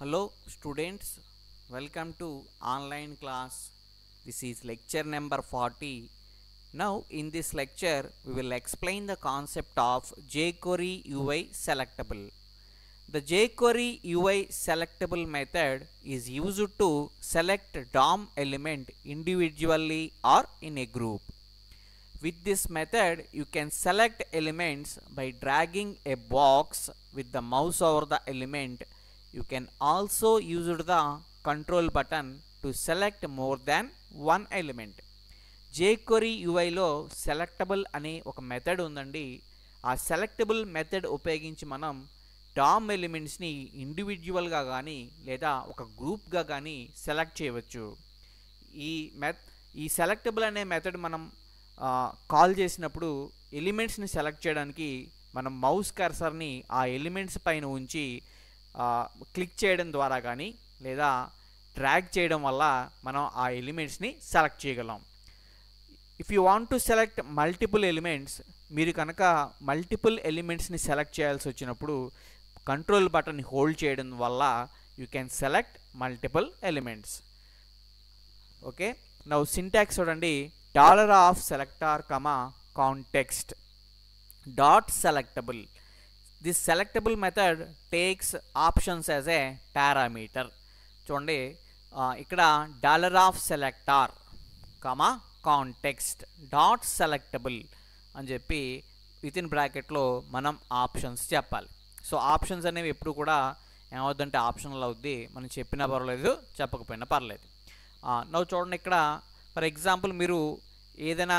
Hello students, welcome to online class. This is lecture number 40. Now in this lecture we will explain the concept of jQuery UI selectable. The jQuery UI selectable method is used to select DOM element individually or in a group. With this method you can select elements by dragging a box with the mouse over the element. You can also use the control button to select more than one element. jQuery UI లో selectable అనే ఒక method ఉందండి. ఆ selectable method ఉపయోగించి మనం dam ఎలిమెంట్స్ని ఇండివిజువల్గా కానీ లేదా ఒక గ్రూప్గా కానీ సెలెక్ట్ చేయవచ్చు. ఈ ఈ సెలెక్టబుల్ అనే మెథడ్ మనం కాల్ చేసినప్పుడు ఎలిమెంట్స్ని సెలెక్ట్ చేయడానికి మనం మౌస్ కర్సర్ని ఆ ఎలిమెంట్స్ పైన ఉంచి క్లిక్ చేయడం ద్వారా కానీ లేదా డ్రాగ్ చేయడం వల్ల మనం ఆ ఎలిమెంట్స్ని సెలెక్ట్ చేయగలం. If you want to select multiple elements, మీరు కనుక మల్టిపుల్ ఎలిమెంట్స్ని సెలెక్ట్ చేయాల్సి వచ్చినప్పుడు కంట్రోల్ బటన్ని హోల్డ్ చేయడం వల్ల you can select multiple elements. Okay, now syntax చూడండి. $selector, context dot selectable. This selectable method takes options as a parameter. చూడండి ఇక్కడ $selector, context dot selectable అని చెప్పి వితిన్ బ్రాకెట్లో మనం ఆప్షన్స్ చెప్పాలి. సో ఆప్షన్స్ అనేవి ఎప్పుడు కూడా ఏమవుతుందంటే ఆప్షనల్ అవుద్ది. మనం చెప్పినా పర్వాలేదు, చెప్పకపోయినా పర్లేదు. నవ్వు చూడండి, ఇక్కడ ఫర్ ఎగ్జాంపుల్ మీరు ఏదైనా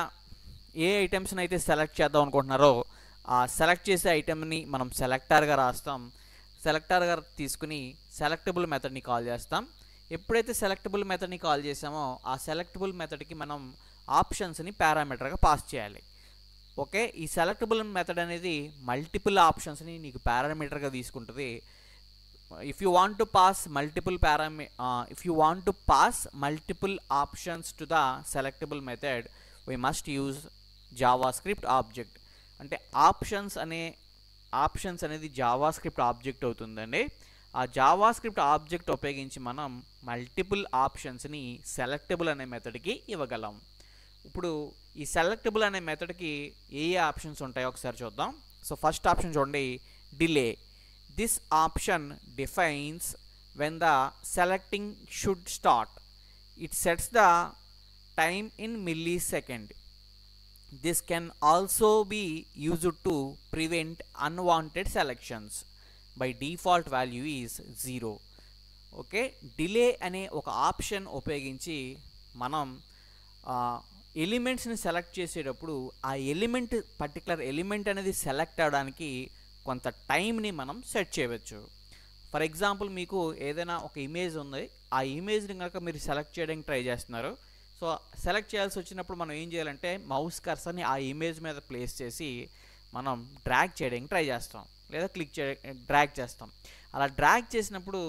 ఏ ఐటమ్స్ని అయితే సెలెక్ట్ చేద్దాం అనుకుంటున్నారో ఆ సెలెక్ట్ చేసే ఐటమ్ని మనం సెలెక్టర్గా రాస్తాం. సెలెక్టర్గా తీసుకుని సెలెక్టబుల్ మెథడ్ని కాల్ చేస్తాం. ఎప్పుడైతే సెలెక్టబుల్ మెథడ్ని కాల్ చేసామో ఆ సెలెక్టబుల్ మెథడ్కి మనం ఆప్షన్స్ని పారామీటర్గా పాస్ చేయాలి. ఓకే, ఈ సెలెక్టబుల్ మెథడ్ అనేది మల్టిపుల్ ఆప్షన్స్ని నీకు పారామీటర్గా తీసుకుంటుంది. if you want to pass multiple options to the selectable method, we must use JavaScript object. అంటే ఆప్షన్స్ అనేది జావాస్క్రిప్ట్ ఆబ్జెక్ట్ అవుతుందండి. ఆ జావాస్క్రిప్ట్ ఆబ్జెక్ట్ ఉపయోగించి మనం మల్టిపుల్ ఆప్షన్స్ని సెలెక్టబుల్ అనే మెథడ్కి ఇవ్వగలం. ఇప్పుడు ఈ సెలెక్టబుల్ అనే మెథడ్కి ఏ ఆప్షన్స్ ఉంటాయో ఒకసారి చూద్దాం. సో ఫస్ట్ ఆప్షన్ చూడండి, delay. This option defines when the selecting should start. It sets the time in millisecond. This can also be used to prevent unwanted selections. By default value is 0. Okay, delay అనే ఒక option ఉపయోగించి మనం ఎలిమెంట్స్ని select చేసేటప్పుడు ఆ particular element అనేది select అవడానికి కొంత టైంని మనం సెట్ చేయవచ్చు. ఫర్ ఎగ్జాంపుల్ మీకు ఏదైనా ఒక ఇమేజ్ ఉంది, ఆ ఇమేజ్ని కనుక మీరు సెలెక్ట్ చేయడానికి ట్రై చేస్తున్నారు. సో సెలెక్ట్ చేయాల్సి వచ్చినప్పుడు మనం ఏం చేయాలంటే మౌస్ కర్సర్ని ఆ ఇమేజ్ మీద ప్లేస్ చేసి మనం డ్రాగ్ చేయడానికి ట్రై చేస్తాం లేదా డ్రాగ్ చేస్తాం. అలా డ్రాగ్ చేసినప్పుడు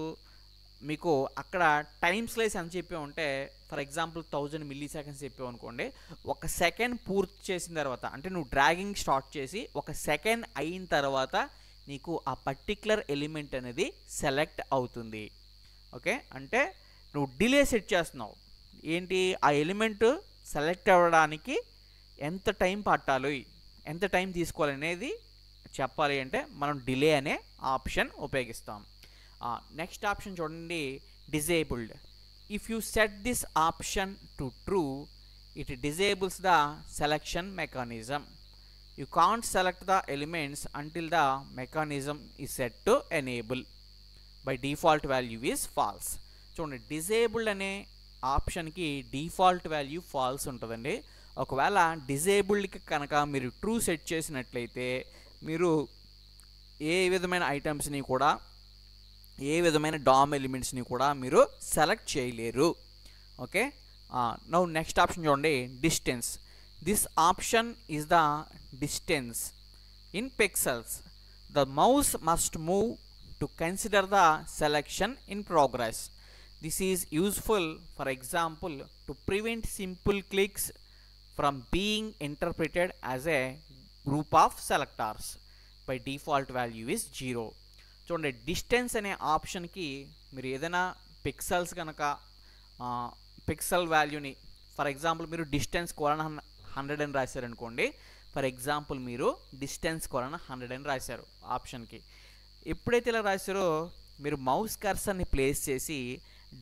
మీకు అక్కడ టైం స్లైస్ అని చెప్పి ఉంటే ఫర్ ఎగ్జాంపుల్ 1000 milliseconds చెప్పావు అనుకోండి, ఒక సెకండ్ పూర్తి చేసిన తర్వాత అంటే నువ్వు డ్రాగింగ్ స్టార్ట్ చేసి ఒక సెకండ్ అయిన తర్వాత నీకు ఆ పర్టిక్యులర్ ఎలిమెంట్ అనేది సెలెక్ట్ అవుతుంది. ఓకే, అంటే నువ్వు డిలే సెట్ చేస్తున్నావు. ఏంటి, ఆ ఎలిమెంట్ సెలెక్ట్ అవ్వడానికి ఎంత టైం పట్టాలి, ఎంత టైం తీసుకోవాలి అనేది చెప్పాలి అంటే మనం డిలే అనే ఆప్షన్ ఉపయోగిస్తాం. నెక్స్ట్ ఆప్షన్ చూడండి, disabled. If you set this option to true, it disables the selection mechanism. You can't select the elements until the mechanism is set to enable. By default value is false. చూడండి, disabled అనే ఆప్షన్కి default value falls ఉంటుందండి. ఒకవేళ డిజేబుల్డ్కి కనుక మీరు true set చేసినట్లయితే మీరు ఏ విధమైన ఐటమ్స్ని కూడా ఏ విధమైన డామ్ ఎలిమెంట్స్ని కూడా మీరు సెలెక్ట్ చేయలేరు. ఓకే, నౌ నెక్స్ట్ ఆప్షన్ చూడండి, distance. This option is the distance in pixels. The mouse must move to consider the selection in progress. This is useful for example to prevent simple clicks from being interpreted as a group of selectors. By default value is 0. చూడండి distance అనే ఆప్షన్కి మీరు ఏదైనా pixels కనుక pixel వాల్యూని for example మీరు distance కొలన్ 100 అని రాశారనుకోండి. For example మీరు distance కొలన్ 100 అని రాశారు ఆప్షన్కి. ఎప్పుడైతే ఇలా రాశారో మీరు మౌస్ కర్సర్ని ప్లేస్ చేసి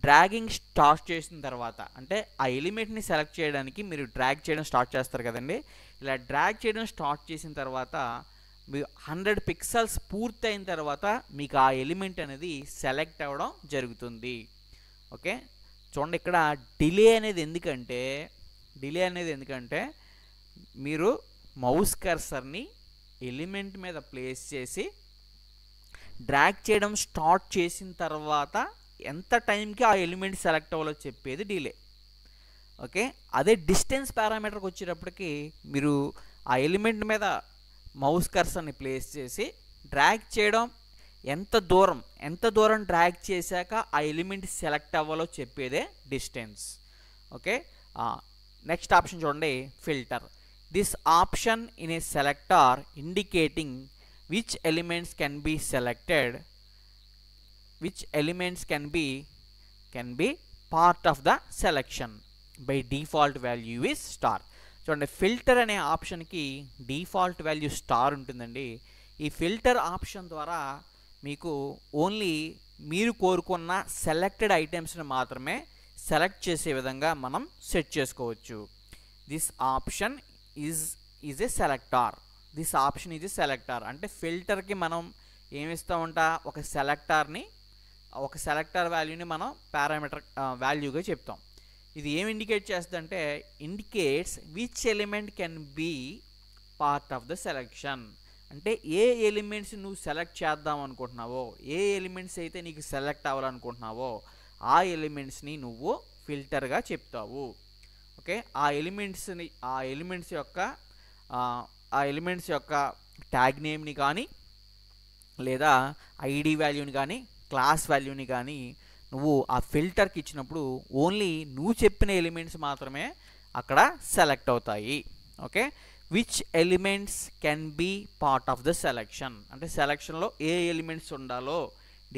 డ్రాగింగ్ స్టార్ట్ చేసిన తర్వాత, అంటే ఆ ఎలిమెంట్ని సెలెక్ట్ చేయడానికి మీరు డ్రాగ్ చేయడం స్టార్ట్ చేస్తారు కదండి. ఇలా డ్రాగ్ చేయడం స్టార్ట్ చేసిన తర్వాత మీరు 100 పిక్సెల్స్ పూర్తయిన తర్వాత మీకు ఆ ఎలిమెంట్ అనేది సెలెక్ట్ అవ్వడం జరుగుతుంది. ఓకే, చూడండి ఇక్కడ డిలే అనేది ఎందుకంటే మీరు మౌస్ కర్సర్ని ఎలిమెంట్ మీద ప్లేస్ చేసి డ్రాగ్ చేయడం స్టార్ట్ చేసిన తర్వాత ఎంత టైంకి ఆ ఎలిమెంట్ సెలెక్ట్ అవ్వాలో చెప్పేది డిలే. ఓకే, అదే డిస్టెన్స్ పారామీటర్కి వచ్చేటప్పటికి మీరు ఆ ఎలిమెంట్ మీద మౌస్ కర్సర్ని ప్లేస్ చేసి డ్రాగ్ చేయడం ఎంత దూరం డ్రాగ్ చేశాక ఆ ఎలిమెంట్ సెలెక్ట్ అవ్వాలో చెప్పేదే డిస్టెన్స్. ఓకే, నెక్స్ట్ ఆప్షన్ చూడండి, filter. This option in a selector indicating which elements can be selected, which elements can be part of the selection. By default value is star. చూడండి filter అనే ఆప్షన్కి default value star ఉంటుందండి. ఈ filter option ద్వారా మీకు only మీరు కోరుకున్న selected ఐటమ్స్ని మాత్రమే select చేసే విధంగా మనం సెట్ చేసుకోవచ్చు. This option is a selector. This option ఇది సెలెక్టార్ అంటే ఫిల్టర్కి మనం ఏమిస్తూ ఉంటా, ఒక సెలెక్టర్ వాల్యూని మనం పారామీటర్ వాల్యూగా చెప్తాం. ఇది ఏం ఇండికేట్ చేస్తుందంటే indicates which element can be part of the selection. అంటే ఏ ఎలిమెంట్స్ నువ్వు సెలెక్ట్ చేద్దాం అనుకుంటున్నావో, ఏ ఎలిమెంట్స్ అయితే నీకు సెలెక్ట్ అవ్వాలనుకుంటున్నావో ఆ ఎలిమెంట్స్ని నువ్వు ఫిల్టర్గా చెప్తావు. ఓకే, ఆ ఎలిమెంట్స్ యొక్క ట్యాగ్ నేమ్ని కానీ లేదా ఐడి వాల్యూని కానీ క్లాస్ వాల్యూని కానీ నువ్వు ఆ ఫిల్టర్కి ఇచ్చినప్పుడు ఓన్లీ నువ్వు చెప్పిన ఎలిమెంట్స్ మాత్రమే అక్కడ సెలెక్ట్ అవుతాయి. Okay, which elements can be part of the selection అంటే సెలెక్షన్లో ఏ ఎలిమెంట్స్ ఉండాలో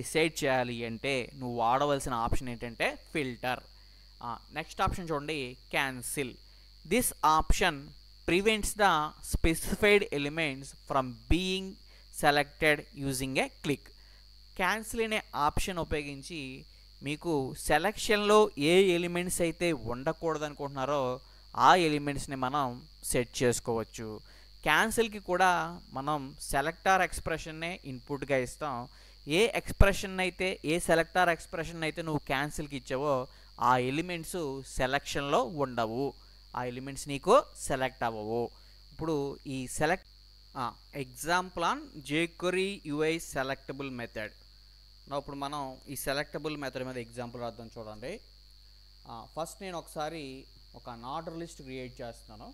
డిసైడ్ చేయాలి అంటే నువ్వు వాడవలసిన ఆప్షన్ ఏంటంటే ఫిల్టర్. నెక్స్ట్ ఆప్షన్ చూడండి, cancel. This option prevents the specified elements from being selected using a click. Cancel అనే ఆప్షన్ ఉపయోగించి మీకు సెలెక్షన్లో ఏ ఎలిమెంట్స్ అయితే ఉండకూడదు అనుకుంటున్నారో ఆ ఎలిమెంట్స్ని మనం సెట్ చేసుకోవచ్చు. క్యాన్సిల్కి కూడా మనం సెలెక్టార్ ఎక్స్ప్రెషన్నే ఇన్పుట్గా ఇస్తాం. ఏ సెలెక్టార్ ఎక్స్ప్రెషన్ అయితే నువ్వు క్యాన్సిల్కి ఇచ్చావో ఆ ఎలిమెంట్స్ సెలెక్షన్లో ఉండవు, ఆ ఎలిమెంట్స్ నీకు సెలెక్ట్ అవ్వవు. ఇప్పుడు ఈ example on jQuery UI selectable method. ఇప్పుడు మనం ఈ సెలెక్టబుల్ మెథడ్ మీద ఎగ్జాంపుల్ రాద్దాం చూడండి. ఫస్ట్ నేను ఒకసారి ఒక అన్ఆర్డర్ లిస్ట్ క్రియేట్ చేస్తున్నాను.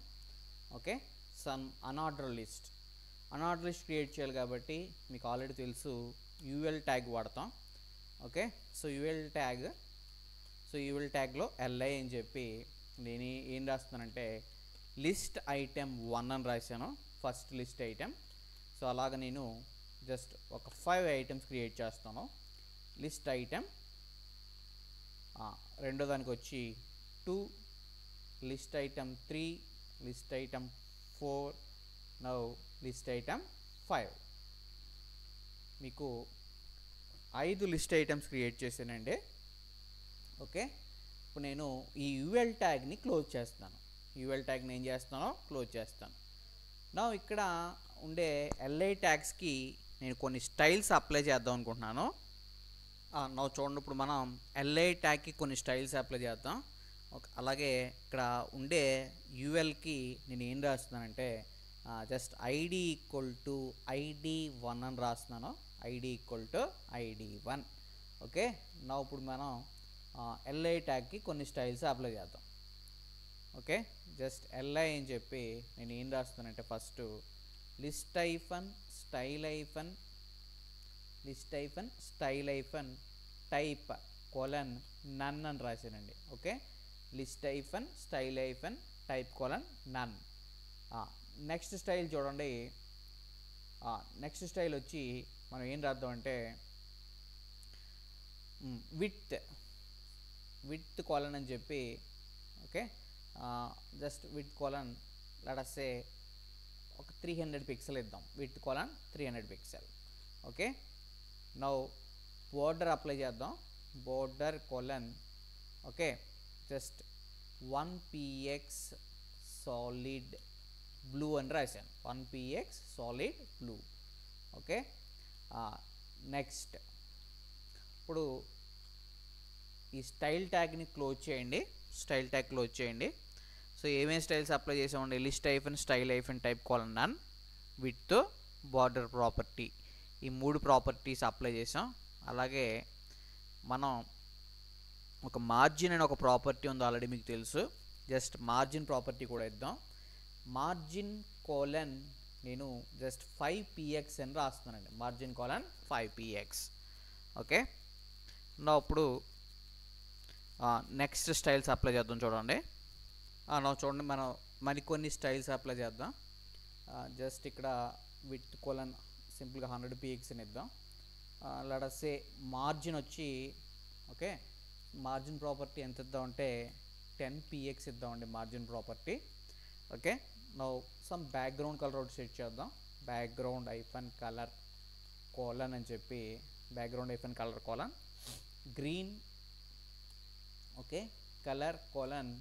Okay, some unorder list create చేయాలి కాబట్టి మీకు ఆల్రెడీ తెలుసు యూఎల్ ట్యాగ్ వాడతాం. ఓకే, సో యూఎల్ ట్యాగ్లో LI అని చెప్పి నేను ఏం రాస్తున్నానంటే లిస్ట్ ఐటెం 1 అని రాశాను, ఫస్ట్ లిస్ట్ ఐటెం. సో అలాగ నేను జస్ట్ ఒక 5 ఐటమ్స్ క్రియేట్ చేస్తాను. లిస్ట్ ఐటెం, రెండో దానికి వచ్చి 2, list item 3, list item 4, now list item 5. మీకు 5 లిస్ట్ ఐటమ్స్ క్రియేట్ చేశానండి. ఓకే, ఇప్పుడు నేను ఈ యూఎల్ ట్యాగ్ని క్లోజ్ చేస్తాను. నా ఇక్కడ ఉండే LI ట్యాగ్స్కి నేను కొన్ని స్టైల్స్ అప్లై చేద్దాం అనుకుంటున్నాను. నా చూడండి, ఇప్పుడు మనం LI ట్యాగ్కి కొన్ని స్టైల్స్ అప్లై చేద్దాం. అలాగే ఇక్కడ ఉండే యూఎల్కి నేను ఏం రాస్తున్నానంటే జస్ట్ ID = ID1 అని రాస్తున్నాను. ID = ID1. ఓకే, నా ఇప్పుడు మనం LI ట్యాగ్కి కొన్ని స్టైల్స్ అప్లై చేద్దాం. ఓకే, జస్ట్ LI అని చెప్పి నేను ఏం రాస్తానంటే first list hyphen style hyphen type colon none అని రాశానండి. Okay, list hyphen style hyphen type colon none. Next style చూడండి, నెక్స్ట్ స్టైల్ వచ్చి మనం ఏం రాద్దాం అంటే విత్ కాలన్ అని చెప్పి okay just width colon let us say ఒక 300 పిక్సెల్ ఇద్దాం width colon 300 pixel okay now border apply చేద్దాం border colon okay just 1px solid blue అని రాశాను 1px solid blue okay next ఇప్పుడు ఈ స్టైల్ ట్యాగ్ని క్లోజ్ చేయండి స్టైల్ ట్యాగ్ క్లోజ్ చేయండి సో ఏమేమి స్టైల్స్ అప్లై చేసామండి list hyphen style hyphen type colon none with border property ఈ 3 ప్రాపర్టీస్ అప్లై చేసాం అలాగే మనం ఒక మార్జిన్ అనే ఒక ప్రాపర్టీ ఉంది ఆల్రెడీ మీకు తెలుసు జస్ట్ మార్జిన్ ప్రాపర్టీ కూడా ఇద్దాం మార్జిన్ కోలన్ నేను జస్ట్ 5px అని రాస్తున్నానండి మార్జిన్ కోలన్ 5px ఓకే నా ఇప్పుడు నెక్స్ట్ స్టైల్స్ అప్లై చేద్దాం చూడండి నా చూడండి మనం మరికొన్ని స్టైల్స్ అప్లై చేద్దాం జస్ట్ ఇక్కడ విత్ కోలన్ సింపుల్గా 100px అని ఇద్దాం లెట్ us say మార్జిన్ వచ్చి ఓకే మార్జిన్ ప్రాపర్టీ ఎంత ఇద్దామంటే 10px ఇద్దామండి margin property okay now some background colour ఒకటి సెట్ చేద్దాం బ్యాక్గ్రౌండ్ ఐఫన్ కలర్ కోలన్ అని చెప్పి background hyphen colour colon green okay colour colon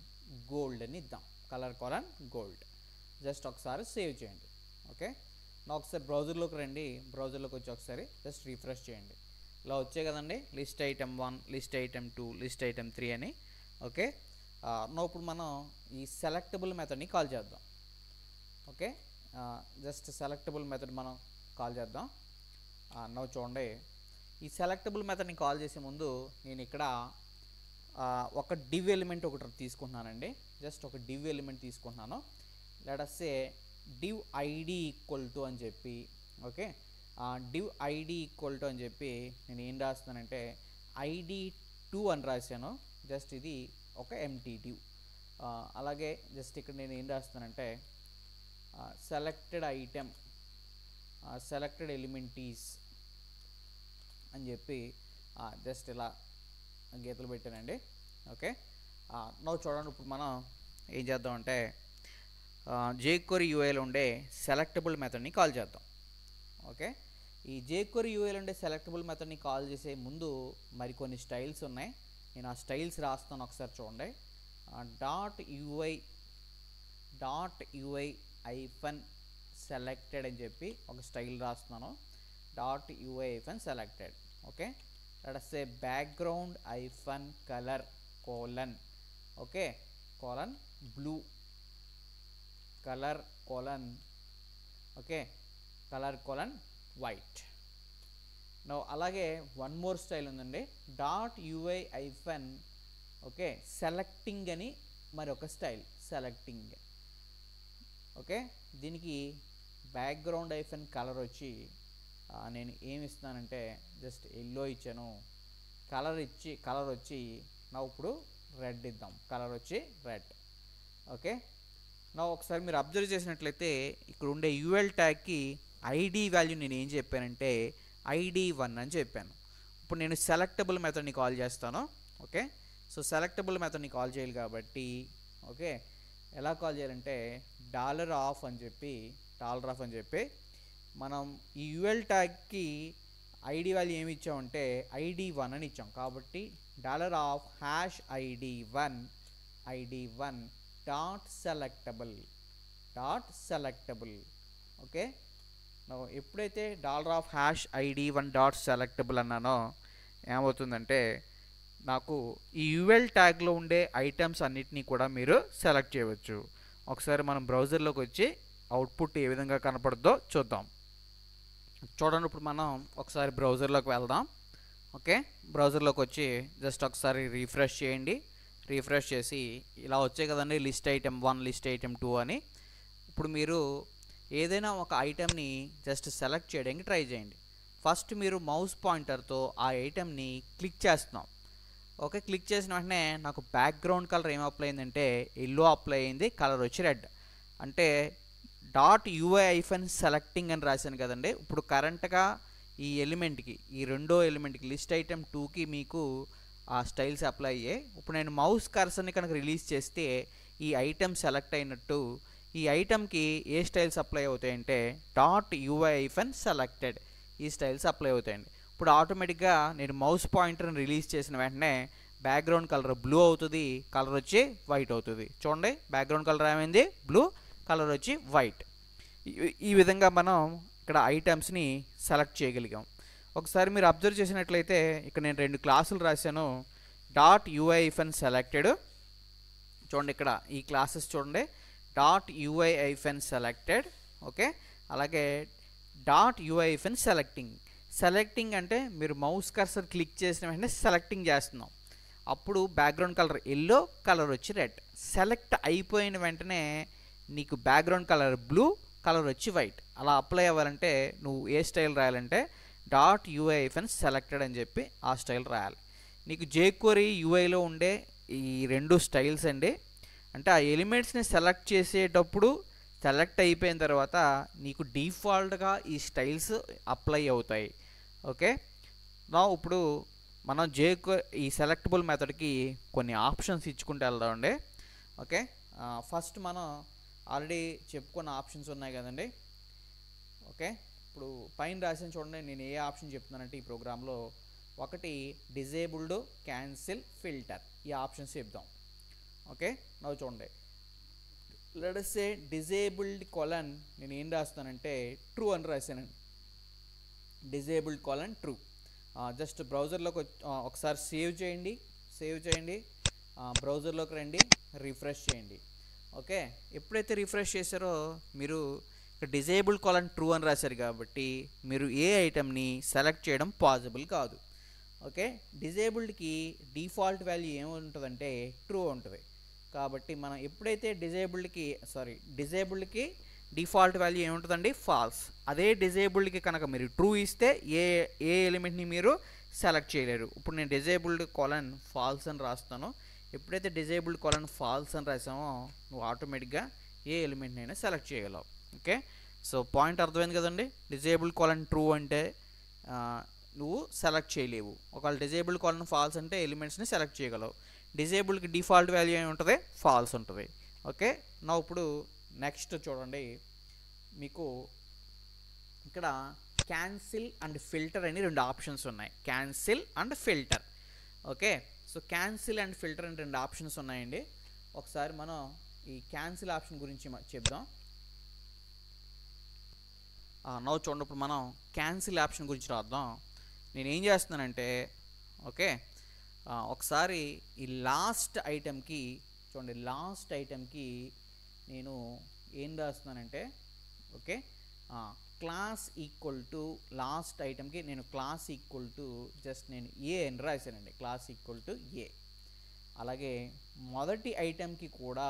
gold అని ఇద్దాం కలర్ కోలన్ గోల్డ్ జస్ట్ ఒకసారి సేవ్ చేయండి ఓకే నా ఒకసారి బ్రౌజర్లోకి రండి బ్రౌజర్లోకి వచ్చి ఒకసారి జస్ట్ రిఫ్రెష్ చేయండి ఇలా వచ్చాయి కదండి list item 1 list item 2 list item 3 అని ఓకే నా ఇప్పుడు మనం ఈ సెలెక్టబుల్ మెథడ్ని కాల్ చేద్దాం ఓకే జస్ట్ సెలెక్టబుల్ మెథడ్ మనం కాల్ చేద్దాం నా చూడండి ఈ సెలెక్టబుల్ మెథడ్ని కాల్ చేసే ముందు నేను ఇక్కడ ఒక డివ్ ఎలిమెంట్ ఒకటి తీసుకుంటున్నానండి జస్ట్ ఒక డివ్ ఎలిమెంట్ తీసుకుంటున్నాను let us say div id equal to అని చెప్పి okay div id equal to అని చెప్పి నేను ఏం రాస్తున్నానంటే id2 అని రాశాను జస్ట్ ఇది ఒక ఎంటీ డివ్ అలాగే జస్ట్ ఇక్కడ నేను ఏం రాస్తానంటే selected item selected element is అని చెప్పి జస్ట్ ఇలా గీతలు పెట్టానండి ఓకే నో చూడండి ఇప్పుడు మనం ఏం చేద్దామంటే jQuery UIలో ఉండే సెలెక్టబుల్ మెథడ్ని కాల్ చేద్దాం ఓకే ఈ jQuery UIలో ఉండే సెలెక్టబుల్ మెథడ్ని కాల్ చేసే ముందు మరికొన్ని స్టైల్స్ ఉన్నాయి నేను ఆ స్టైల్స్ రాస్తాను ఒకసారి చూడండి .ui ఐఫన్ సెలెక్టెడ్ అని చెప్పి ఒక స్టైల్ రాస్తున్నాను .ui hyphen selected okay let us say background hyphen colour colon okay colon blue colour colon okay colour colon white no అలాగే వన్ మోర్ స్టైల్ ఉందండి .ui ఐఫన్ ఓకే సెలెక్టింగ్ అని మరి ఒక style selecting okay దీనికి background hyphen colour వచ్చి నేను ఏమి ఇస్తానంటే జస్ట్ ఎల్లో ఇచ్చాను కలర్ వచ్చి నా ఇప్పుడు రెడ్ ఇద్దాం కలర్ వచ్చి రెడ్ ఓకే నా ఒకసారి మీరు అబ్జర్వ్ చేసినట్లయితే ఇక్కడ ఉండే యూఎల్ ట్యాగ్కి ఐడి వాల్యూ నేను ఏం చెప్పానంటే ID1 అని చెప్పాను ఇప్పుడు నేను సెలెక్టబుల్ మెథడ్ని కాల్ చేస్తాను ఓకే సో సెలెక్టబుల్ మెథడ్ని కాల్ చేయాలి కాబట్టి ఓకే ఎలా కాల్ చేయాలంటే $off అని చెప్పి మనం ఈ యూఎల్ ట్యాగ్కి ఐడి వాల్యూ ఏమి ఇచ్చామంటే ID1 అని ఇచ్చాం కాబట్టి $off #ID1 dot selectable okay ఎప్పుడైతే $off #ID1 డాట్ సెలెక్టబుల్ అన్నానో ఏమవుతుందంటే నాకు ఈ యూఎల్ ట్యాగ్లో ఉండే ఐటమ్స్ అన్నిటినీ కూడా మీరు సెలెక్ట్ చేయవచ్చు ఒకసారి మనం బ్రౌజర్లోకి వచ్చి అవుట్పుట్ ఏ విధంగా కనపడుతుందో చూద్దాం చూడండి ఇప్పుడు మనం ఒకసారి బ్రౌజర్లోకి వెళ్దాం ఓకే బ్రౌజర్లోకి వచ్చి జస్ట్ ఒకసారి రిఫ్రెష్ చేయండి రిఫ్రెష్ చేసి ఇలా వచ్చాయి కదండి లిస్ట్ ఐటమ్ 1 లిస్ట్ ఐటమ్ 2 అని ఇప్పుడు మీరు ఏదైనా ఒక ఐటెంని జస్ట్ సెలెక్ట్ చేయడానికి ట్రై చేయండి ఫస్ట్ మీరు మౌస్ పాయింటర్తో ఆ ఐటెంని క్లిక్ చేస్తున్నాం ఓకే క్లిక్ చేసిన వెంటనే నాకు బ్యాక్గ్రౌండ్ కలర్ ఏం అప్లై అయిందంటే ఎల్లో అప్లై అయింది కలర్ వచ్చి రెడ్ అంటే .ui ఐఫన్ సెలెక్టింగ్ అని రాశాను కదండి ఇప్పుడు కరెంట్గా ఈ ఎలిమెంట్కి, ఈ రెండో ఎలిమెంట్కి లిస్ట్ ఐటమ్ 2కి మీకు ఆ స్టైల్స్ అప్లై అయ్యాయి. ఇప్పుడు నేను మౌస్ కర్సర్ని కనుక రిలీజ్ చేస్తే ఈ ఐటమ్ సెలెక్ట్ అయినట్టు ఈ ఐటమ్కి ఏ స్టైల్స్ అప్లై అవుతాయంటే .ui-selected ఈ స్టైల్స్ అప్లై అవుతాయండి. ఇప్పుడు ఆటోమేటిక్గా నేను మౌస్ పాయింటర్ని రిలీజ్ చేసిన వెంటనే బ్యాక్గ్రౌండ్ కలర్ బ్లూ అవుతుంది, కలర్ వచ్చి వైట్ అవుతుంది. చూడండి, బ్యాక్గ్రౌండ్ కలర్ ఏమైంది, బ్లూ, కలర్ వచ్చి వైట్. ఈ విధంగా మనం ఇక్కడ ఐటమ్స్ని సెలెక్ట్ చేయగలిగాం. ఒకసారి మీరు అబ్జర్వ్ చేసినట్లయితే ఇక్కడ నేను 2 క్లాసులు రాశాను. .ui-selected చూడండి, ఇక్కడ ఈ క్లాసెస్ చూడండి, .ui-selected ఓకే. అలాగే .ui-selecting. సెలెక్టింగ్ అంటే మీరు మౌస్ కర్సర్ క్లిక్ చేసిన వెంటనే సెలెక్టింగ్ చేస్తున్నాం, అప్పుడు బ్యాక్గ్రౌండ్ కలర్ ఎల్లో, కలర్ వచ్చి రెడ్. సెలెక్ట్ అయిపోయిన వెంటనే నీకు బ్యాక్గ్రౌండ్ కలర్ బ్లూ, కలర్ వచ్చి వైట్. అలా అప్లై అవ్వాలంటే నువ్వు ఏ స్టైల్ రాయాలంటే .ui-selected అని చెప్పి ఆ స్టైల్ రాయాలి. నీకు jQuery యూఐలో ఉండే ఈ 2 స్టైల్స్ అండి. అంటే ఆ ఎలిమెంట్స్ని సెలెక్ట్ చేసేటప్పుడు సెలెక్ట్ అయిపోయిన తర్వాత నీకు డిఫాల్ట్గా ఈ స్టైల్స్ అప్లై అవుతాయి. ఓకే. నా ఇప్పుడు మనం ఈ సెలెక్టబుల్ మెథడ్కి కొన్ని ఆప్షన్స్ ఇచ్చుకుంటూ వెళ్దామండి. ఓకే. ఫస్ట్ మనం ఆల్రెడీ చెప్పుకున్న ఆప్షన్స్ ఉన్నాయి కదండి. ఓకే. ఇప్పుడు పైన రాసిన చూడండి, నేను ఏ ఆప్షన్ చెప్తున్నానంటే ఈ ప్రోగ్రాంలో ఒకటి డిజేబుల్డ్, క్యాన్సిల్, ఫిల్టర్, ఈ ఆప్షన్స్ చెప్దాం. ఓకే. నవ్వు చూడండి, let us say disabled colon నేను ఏం రాస్తానంటే ట్రూ అని రాశానండి. Disabled colon true. జస్ట్ బ్రౌజర్లోకి ఒకసారి సేవ్ చేయండి, బ్రౌజర్లోకి రండి, రిఫ్రెష్ చేయండి. ఓకే. ఎప్పుడైతే రిఫ్రెష్ చేశారో మీరు ఇక్కడ డిజేబుల్డ్ కోలన్ ట్రూ అని రాశారు కాబట్టి మీరు ఏ ఐటమ్ని సెలెక్ట్ చేయడం పాసిబుల్ కాదు. ఓకే. డిజేబుల్డ్కి డిఫాల్ట్ వాల్యూ ఏముంటుందంటే ట్రూ ఉంటుంది. కాబట్టి మనం ఎప్పుడైతే డిజేబుల్డ్కి డిఫాల్ట్ వాల్యూ ఏముంటుందండి, ఫాల్స్. అదే డిజేబుల్డ్కి కనుక మీరు ట్రూ ఇస్తే ఏ ఎలిమెంట్ని మీరు సెలెక్ట్ చేయలేరు. ఇప్పుడు నేను డిజేబుల్డ్ కోలన్ ఫాల్స్ అని రాస్తాను. ఎప్పుడైతే డిజేబుల్డ్ కోలన్ ఫాల్స్ అని రాసామో నువ్వు ఆటోమేటిక్గా ఏ ఎలిమెంట్ని అయినా సెలెక్ట్ చేయగలవు. ఓకే. సో పాయింట్ అర్థమైంది కదండి. డిజేబుల్డ్ కోలన్ ట్రూ అంటే నువ్వు సెలెక్ట్ చేయలేవు. ఒకవేళ డిజేబుల్డ్ కోలన్ ఫాల్స్ అంటే ఎలిమెంట్స్ని సెలెక్ట్ చేయగలవు. డిజేబుల్డ్కి డిఫాల్ట్ వాల్యూ ఏమి ఉంటుంది, ఫాల్స్ ఉంటుంది. ఓకే. నా ఇప్పుడు నెక్స్ట్ చూడండి, మీకు ఇక్కడ క్యాన్సిల్ అండ్ ఫిల్టర్ అని 2 ఆప్షన్స్ ఉన్నాయి. Cancel and filter. Okay. So cancel and filter అని 2 ఆప్షన్స్ ఉన్నాయండి. ఒకసారి మనం ఈ క్యాన్సిల్ ఆప్షన్ గురించి చెప్దాం. నవ్వు చూడండి, ఇప్పుడు మనం క్యాన్సిల్ ఆప్షన్ గురించి రాద్దాం. నేను ఏం చేస్తున్నానంటే ఓకే, ఒకసారి ఈ లాస్ట్ ఐటమ్కి చూడండి, లాస్ట్ ఐటమ్కి నేను ఏం రాస్తున్నానంటే okay, class equal to last ఐటమ్కి నేను క్లాస్ ఈక్వల్ టు జస్ట్ నేను ఏ అని రాశానండి, క్లాస్ ఈక్వల్ టు ఏ. అలాగే మొదటి ఐటమ్కి కూడా,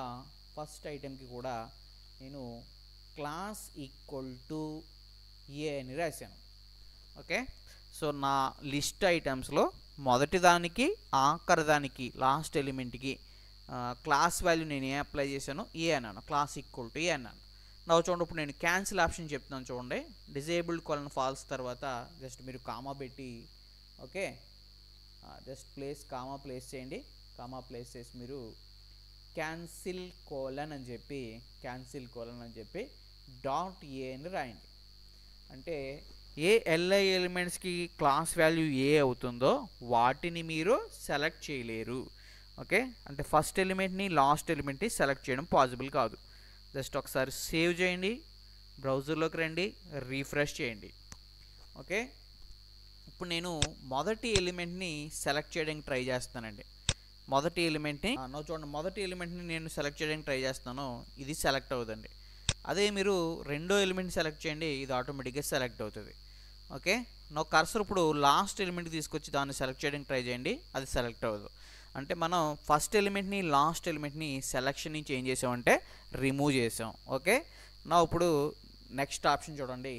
ఫస్ట్ ఐటమ్కి కూడా నేను క్లాస్ ఈక్వల్ టు ఏ అని రాశాను. ఓకే. సో నా లిస్ట్ ఐటమ్స్లో మొదటి దానికి, ఆఖరి దానికి, లాస్ట్ ఎలిమెంట్కి క్లాస్ వాల్యూ నేను ఏ అప్లై చేశాను, ఏ అన్నాను, క్లాస్ ఈక్వల్ టు ఏ అన్నాను. నా చూడండి, ఇప్పుడు నేను క్యాన్సిల్ ఆప్షన్ చెప్తున్నాను చూడండి. డిజేబుల్డ్ కోలన్ ఫాల్స్ తర్వాత జస్ట్ మీరు కామా పెట్టి ఓకే, జస్ట్ కామా ప్లేస్ చేయండి. కామా ప్లేస్ చేసి మీరు క్యాన్సిల్ కోలన్ అని చెప్పి .a అని రాయండి. అంటే ఏ ఎల్ఐ ఎలిమెంట్స్కి క్లాస్ వాల్యూ ఏ అవుతుందో వాటిని మీరు సెలెక్ట్ చేయలేరు. ఓకే. అంటే ఫస్ట్ ఎలిమెంట్ని, లాస్ట్ ఎలిమెంట్ని సెలెక్ట్ చేయడం పాసిబుల్ కాదు. జస్ట్ ఒకసారి సేవ్ చేయండి, బ్రౌజర్లోకి రండి, రీఫ్రెష్ చేయండి. ఓకే. ఇప్పుడు నేను మొదటి ఎలిమెంట్ని సెలెక్ట్ చేయడానికి ట్రై చేస్తానండి. మొదటి ఎలిమెంట్ని చూడండి, మొదటి ఎలిమెంట్ని నేను సెలెక్ట్ చేయడానికి ట్రై చేస్తాను, ఇది సెలెక్ట్ అవుతుందండి. అదే మీరు రెండో ఎలిమెంట్ సెలెక్ట్ చేయండి, ఇది ఆటోమేటిక్గా సెలెక్ట్ అవుతుంది. ఓకే. నా కర్సర్ ఇప్పుడు లాస్ట్ ఎలిమెంట్ తీసుకొచ్చి దాన్ని సెలెక్ట్ చేయడానికి ట్రై చేయండి, అది సెలెక్ట్ అవ్వదు. అంటే మనం ఫస్ట్ ఎలిమెంట్ని, లాస్ట్ ఎలిమెంట్ని సెలెక్షన్ని చేంజ్ చేసామంటే రిమూవ్ చేసాం. ఓకే. నా ఇప్పుడు నెక్స్ట్ ఆప్షన్ చూడండి.